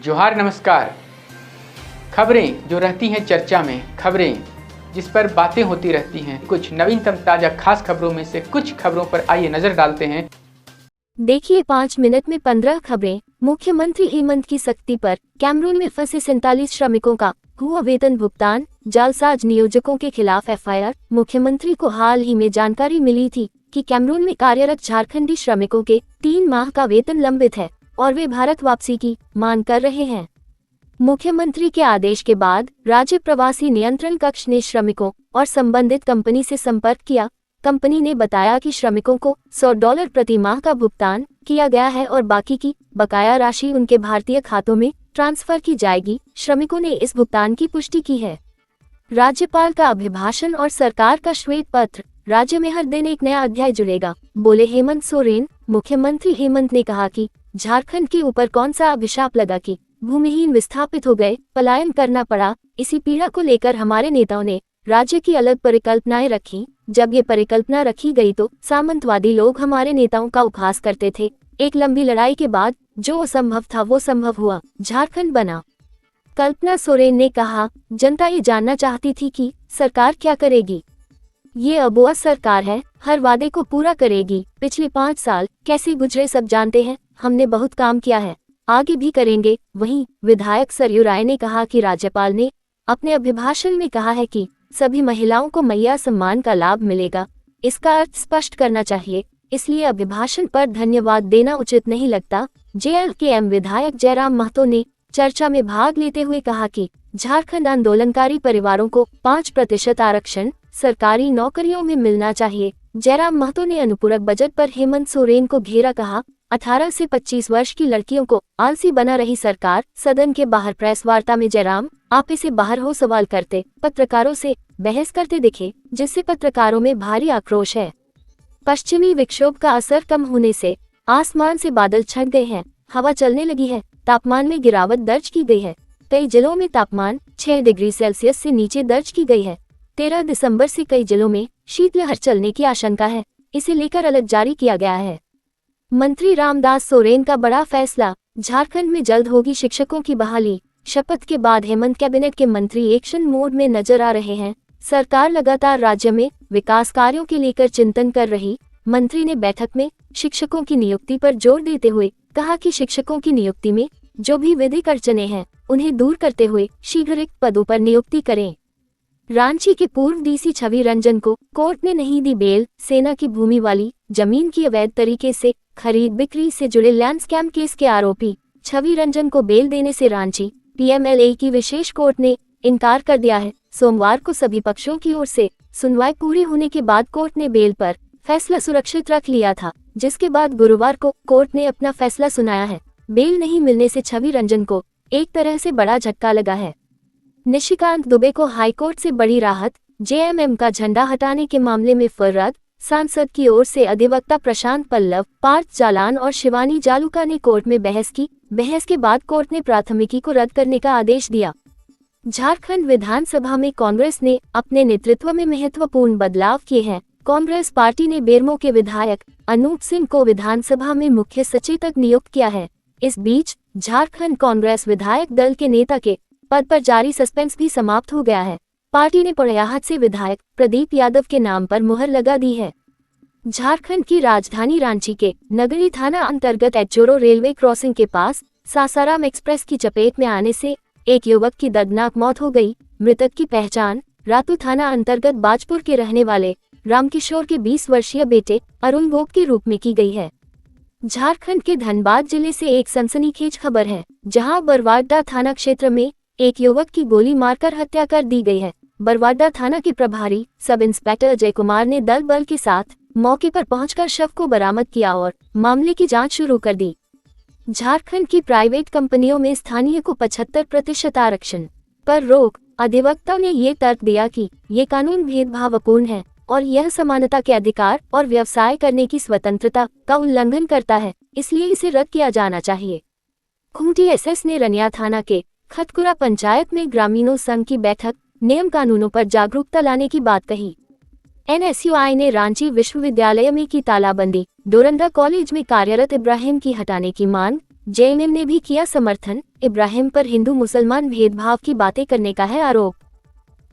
जोहार नमस्कार। खबरें जो रहती हैं चर्चा में, खबरें जिस पर बातें होती रहती हैं, कुछ नवीनतम ताजा खास खबरों में से कुछ खबरों पर आइए नजर डालते हैं। देखिए 5 मिनट में 15 खबरें। मुख्यमंत्री हेमंत की सख्ती पर कैमरून में फंसे 47 श्रमिकों का हुआ वेतन भुगतान। जालसाज नियोजकों के खिलाफ एफआईआर। मुख्यमंत्री को हाल ही में जानकारी मिली थी कि कैमरून में कार्यरत झारखंडी श्रमिकों के 3 माह का वेतन लंबित है और वे भारत वापसी की मांग कर रहे हैं। मुख्यमंत्री के आदेश के बाद राज्य प्रवासी नियंत्रण कक्ष ने श्रमिकों और संबंधित कंपनी से संपर्क किया। कंपनी ने बताया कि श्रमिकों को $100 प्रति माह का भुगतान किया गया है और बाकी की बकाया राशि उनके भारतीय खातों में ट्रांसफर की जाएगी। श्रमिकों ने इस भुगतान की पुष्टि की है। राज्यपाल का अभिभाषण और सरकार का श्वेत पत्र। राज्य में हर दिन एक नया अध्याय जुड़ेगा, बोले हेमंत सोरेन। मुख्यमंत्री हेमंत ने कहा कि झारखंड के ऊपर कौन सा अभिशाप लगा कि भूमिहीन विस्थापित हो गए, पलायन करना पड़ा। इसी पीड़ा को लेकर हमारे नेताओं ने राज्य की अलग परिकल्पनाएं रखी। जब ये परिकल्पना रखी गई तो सामंतवादी लोग हमारे नेताओं का उपहास करते थे। एक लंबी लड़ाई के बाद जो असंभव था वो संभव हुआ, झारखंड बना। कल्पना सोरेन ने कहा, जनता ये जानना चाहती थी कि सरकार क्या करेगी। ये अबुआ सरकार है, हर वादे को पूरा करेगी। पिछले 5 साल कैसे गुजरे सब जानते हैं। हमने बहुत काम किया है, आगे भी करेंगे। वहीं विधायक सरयू राय ने कहा कि राज्यपाल ने अपने अभिभाषण में कहा है कि सभी महिलाओं को मैया सम्मान का लाभ मिलेगा। इसका अर्थ स्पष्ट करना चाहिए, इसलिए अभिभाषण पर धन्यवाद देना उचित नहीं लगता। जेएलकेएम विधायक जयराम महतो ने चर्चा में भाग लेते हुए कहा कि झारखंड आंदोलनकारी परिवारों को 5% आरक्षण सरकारी नौकरियों में मिलना चाहिए। जयराम महतो ने अनुपूरक बजट पर हेमंत सोरेन को घेरा। कहा, 18 से 25 वर्ष की लड़कियों को आलसी बना रही सरकार। सदन के बाहर प्रेस वार्ता में जयराम आपे से बाहर हो सवाल करते पत्रकारों से बहस करते दिखे, जिससे पत्रकारों में भारी आक्रोश है। पश्चिमी विक्षोभ का असर कम होने से आसमान से बादल छट गए हैं, हवा चलने लगी है। तापमान में गिरावट दर्ज की गई है। कई जिलों में तापमान 6 डिग्री सेल्सियस से नीचे दर्ज की गई है। 13 दिसंबर से कई जिलों में शीतलहर चलने की आशंका है, इसे लेकर अलर्ट जारी किया गया है। मंत्री रामदास सोरेन का बड़ा फैसला, झारखंड में जल्द होगी शिक्षकों की बहाली। शपथ के बाद हेमंत कैबिनेट के मंत्री एक्शन मोड में नजर आ रहे हैं। सरकार लगातार राज्य में विकास कार्यों के लेकर चिंतन कर रही। मंत्री ने बैठक में शिक्षकों की नियुक्ति पर जोर देते हुए कहा कि शिक्षकों की नियुक्ति में जो भी विधिक अड़चनें हैं उन्हें दूर करते हुए शीघ्र रिक्त पदों पर नियुक्ति करें। रांची के पूर्व डीसी छवि रंजन को कोर्ट ने नहीं दी बेल। सेना की भूमि वाली जमीन की अवैध तरीके से खरीद बिक्री से जुड़े लैंड स्कैम केस के आरोपी छवि रंजन को बेल देने से रांची पीएमएलए की विशेष कोर्ट ने इनकार कर दिया है। सोमवार को सभी पक्षों की ओर से सुनवाई पूरी होने के बाद कोर्ट ने बेल पर फैसला सुरक्षित रख लिया था, जिसके बाद गुरुवार को कोर्ट ने अपना फैसला सुनाया है। बेल नहीं मिलने से छवि रंजन को एक तरह से बड़ा झटका लगा है। निशिकांत दुबे को हाईकोर्ट से बड़ी राहत। जेएमएम का झंडा हटाने के मामले में फररद। सांसद की ओर से अधिवक्ता प्रशांत पल्लव, पार्थ जालान और शिवानी जालूका ने कोर्ट में बहस की। बहस के बाद कोर्ट ने प्राथमिकी को रद्द करने का आदेश दिया। झारखंड विधानसभा में कांग्रेस ने अपने नेतृत्व में महत्वपूर्ण बदलाव किए हैं। कांग्रेस पार्टी ने बेरमो के विधायक अनूप सिंह को विधानसभा में मुख्य सचेतक नियुक्त किया है। इस बीच झारखंड कांग्रेस विधायक दल के नेता के पद पर जारी सस्पेंस भी समाप्त हो गया है। पार्टी ने पोड़ैयाहाट से विधायक प्रदीप यादव के नाम पर मुहर लगा दी है। झारखंड की राजधानी रांची के नगरी थाना अंतर्गत एचोरो रेलवे क्रॉसिंग के पास सासाराम एक्सप्रेस की चपेट में आने से एक युवक की दर्दनाक मौत हो गई। मृतक की पहचान रातू थाना अंतर्गत बाजपुर के रहने वाले रामकिशोर के 20 वर्षीय बेटे अरुण गोप के रूप में की गई है। झारखंड के धनबाद जिले से एक सनसनीखेज खबर है, जहां बरवाडा थाना क्षेत्र में एक युवक की गोली मारकर हत्या कर दी गई है। बरवाडा थाना के प्रभारी सब इंस्पेक्टर अजय कुमार ने दल बल के साथ मौके पर पहुंचकर शव को बरामद किया और मामले की जांच शुरू कर दी। झारखंड की प्राइवेट कंपनियों में स्थानीय को 75% आरक्षण पर रोक। अधिवक्ता ने ये तर्क दिया कि ये कानून भेदभावपूर्ण है और यह समानता के अधिकार और व्यवसाय करने की स्वतंत्रता का उल्लंघन करता है, इसलिए इसे रद्द किया जाना चाहिए। खूंटी एसएस ने रनिया थाना के खतकुरा पंचायत में ग्रामीणों संघ की बैठक नियम कानूनों पर जागरूकता लाने की बात कही। एनएसयूआई ने रांची विश्वविद्यालय में की तालाबंदी। डोरंडा कॉलेज में कार्यरत इब्राहिम की हटाने की मांग। जेएमएम ने भी किया समर्थन, इब्राहिम पर हिंदू मुसलमान भेदभाव की बातें करने का है आरोप।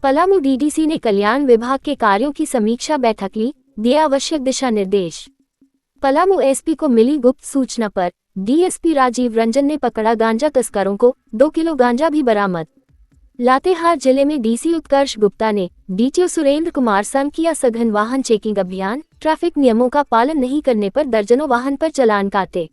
पलामू डीडीसी ने कल्याण विभाग के कार्यों की समीक्षा बैठक ली, दिया आवश्यक दिशा निर्देश। पलामू एसपी को मिली गुप्त सूचना पर डीएसपी राजीव रंजन ने पकड़ा गांजा तस्करों को, 2 किलो गांजा भी बरामद। लातेहार जिले में डीसी उत्कर्ष गुप्ता ने डीटीओ सुरेंद्र कुमार संग किया सघन वाहन चेकिंग अभियान, ट्रैफिक नियमों का पालन नहीं करने पर दर्जनों वाहन पर चालान काटे।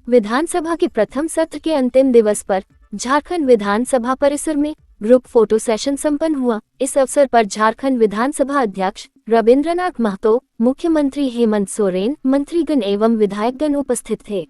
विधानसभा के प्रथम सत्र के अंतिम दिवस पर झारखंड विधानसभा परिसर में ग्रुप फोटो सेशन संपन्न हुआ। इस अवसर पर झारखंड विधानसभा अध्यक्ष रविंद्रनाथ महतो, मुख्यमंत्री हेमंत सोरेन, मंत्रीगण एवं विधायकगण उपस्थित थे।